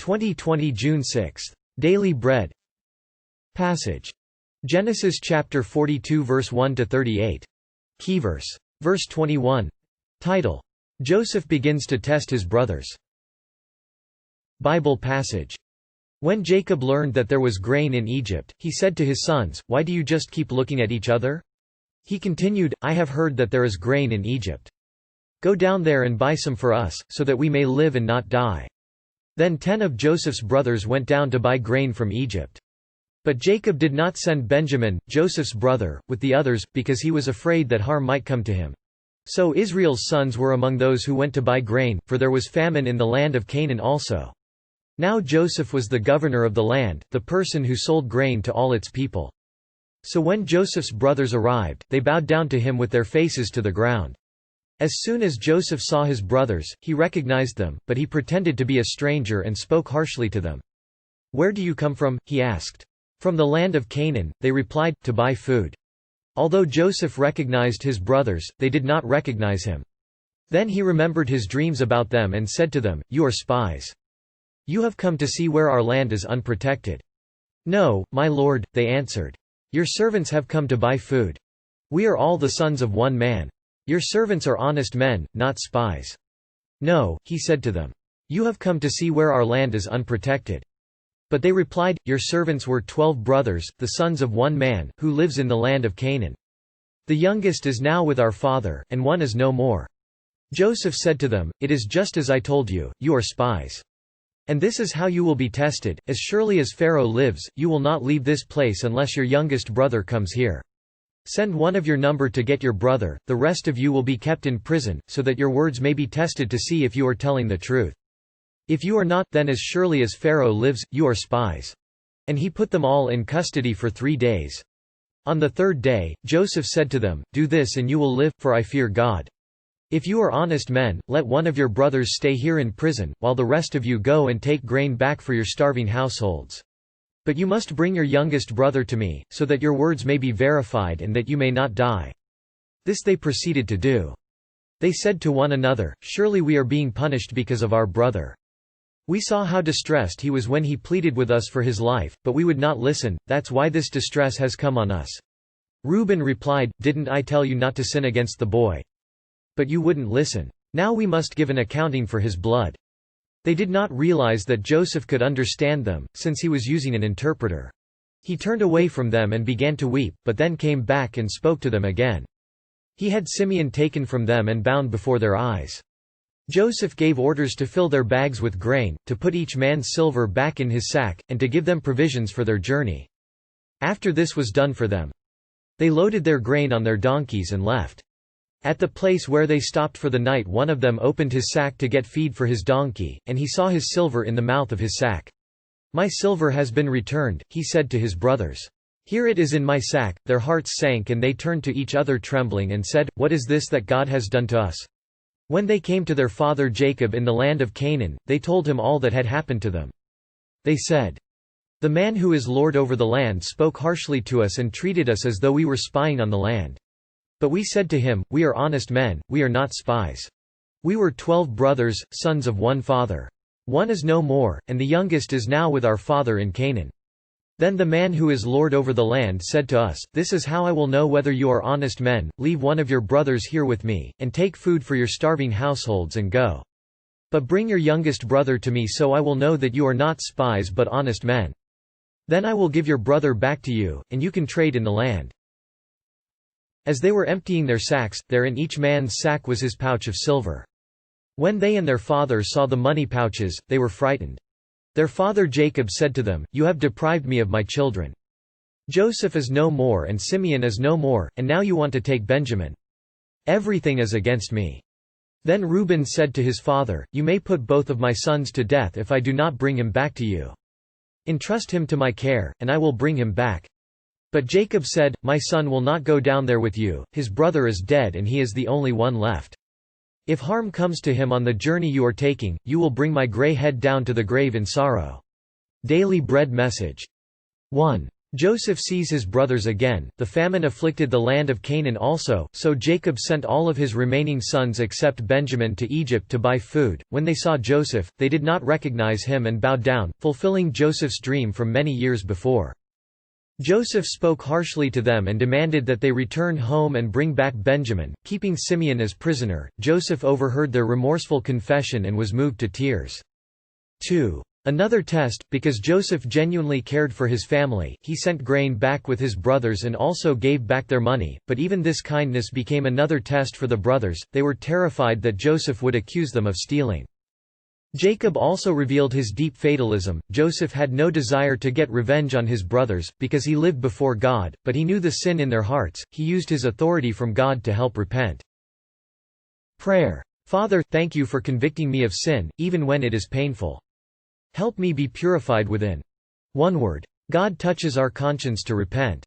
2020 June 6. Daily Bread. Passage. Genesis chapter 42 verse 1 to 38. Key verse. Verse 21. Title: Joseph begins to test his brothers. Bible passage. When Jacob learned that there was grain in Egypt, he said to his sons, "Why do you just keep looking at each other?" He continued, "I have heard that there is grain in Egypt. Go down there and buy some for us, so that we may live and not die." Then 10 of Joseph's brothers went down to buy grain from Egypt. But Jacob did not send Benjamin, Joseph's brother, with the others, because he was afraid that harm might come to him. So Israel's sons were among those who went to buy grain, for there was famine in the land of Canaan also. Now Joseph was the governor of the land, the person who sold grain to all its people. So when Joseph's brothers arrived, they bowed down to him with their faces to the ground. As soon as Joseph saw his brothers, he recognized them, but he pretended to be a stranger and spoke harshly to them. "Where do you come from?" he asked. "From the land of Canaan," they replied, "to buy food." Although Joseph recognized his brothers, they did not recognize him. Then he remembered his dreams about them and said to them, "You are spies. You have come to see where our land is unprotected." "No, my lord," they answered. "Your servants have come to buy food. We are all the sons of one man. Your servants are honest men, not spies." "No," he said to them. "You have come to see where our land is unprotected." But they replied, "Your servants were 12 brothers, the sons of one man, who lives in the land of Canaan. The youngest is now with our father, and one is no more." Joseph said to them, "It is just as I told you, you are spies. And this is how you will be tested: as surely as Pharaoh lives, you will not leave this place unless your youngest brother comes here. Send one of your number to get your brother, the rest of you will be kept in prison, so that your words may be tested to see if you are telling the truth. If you are not, then as surely as Pharaoh lives, you are spies." And he put them all in custody for 3 days. On the 3rd day, Joseph said to them, "Do this and you will live, for I fear God. If you are honest men, let one of your brothers stay here in prison, while the rest of you go and take grain back for your starving households. But you must bring your youngest brother to me, so that your words may be verified and that you may not die." This they proceeded to do. They said to one another, "Surely we are being punished because of our brother. We saw how distressed he was when he pleaded with us for his life, but we would not listen, that's why this distress has come on us." Reuben replied, "Didn't I tell you not to sin against the boy? But you wouldn't listen. Now we must give an accounting for his blood." They did not realize that Joseph could understand them, since he was using an interpreter. He turned away from them and began to weep, but then came back and spoke to them again. He had Simeon taken from them and bound before their eyes. Joseph gave orders to fill their bags with grain, to put each man's silver back in his sack, and to give them provisions for their journey. After this was done for them, they loaded their grain on their donkeys and left. At the place where they stopped for the night, one of them opened his sack to get feed for his donkey, and he saw his silver in the mouth of his sack. "My silver has been returned," he said to his brothers. "Here it is in my sack." Their hearts sank and they turned to each other trembling and said, "What is this that God has done to us?" When they came to their father Jacob in the land of Canaan, they told him all that had happened to them. They said, "The man who is lord over the land spoke harshly to us and treated us as though we were spying on the land. But we said to him, 'We are honest men, we are not spies. We were 12 brothers, sons of one father. One is no more, and the youngest is now with our father in Canaan.' Then the man who is lord over the land said to us, 'This is how I will know whether you are honest men: leave one of your brothers here with me, and take food for your starving households and go. But bring your youngest brother to me, so I will know that you are not spies but honest men. Then I will give your brother back to you, and you can trade in the land.' As they were emptying their sacks, there in each man's sack was his pouch of silver. When they and their father saw the money pouches, they were frightened. Their father Jacob said to them, 'You have deprived me of my children. Joseph is no more and Simeon is no more, and now you want to take Benjamin. Everything is against me.' Then Reuben said to his father, 'You may put both of my sons to death if I do not bring him back to you. Entrust him to my care, and I will bring him back.' But Jacob said, 'My son will not go down there with you, his brother is dead and he is the only one left. If harm comes to him on the journey you are taking, you will bring my gray head down to the grave in sorrow.'" Daily Bread Message. 1. Joseph sees his brothers again. The famine afflicted the land of Canaan also, so Jacob sent all of his remaining sons except Benjamin to Egypt to buy food. When they saw Joseph, they did not recognize him and bowed down, fulfilling Joseph's dream from many years before. Joseph spoke harshly to them and demanded that they return home and bring back Benjamin, keeping Simeon as prisoner. Joseph overheard their remorseful confession and was moved to tears. 2. Another test, because Joseph genuinely cared for his family, he sent grain back with his brothers and also gave back their money, but even this kindness became another test for the brothers. They were terrified that Joseph would accuse them of stealing. Jacob also revealed his deep fatalism. Joseph had no desire to get revenge on his brothers, because he lived before God, but he knew the sin in their hearts. He used his authority from God to help repent. Prayer. Father, thank you for convicting me of sin, even when it is painful. Help me be purified within. One word. God touches our conscience to repent.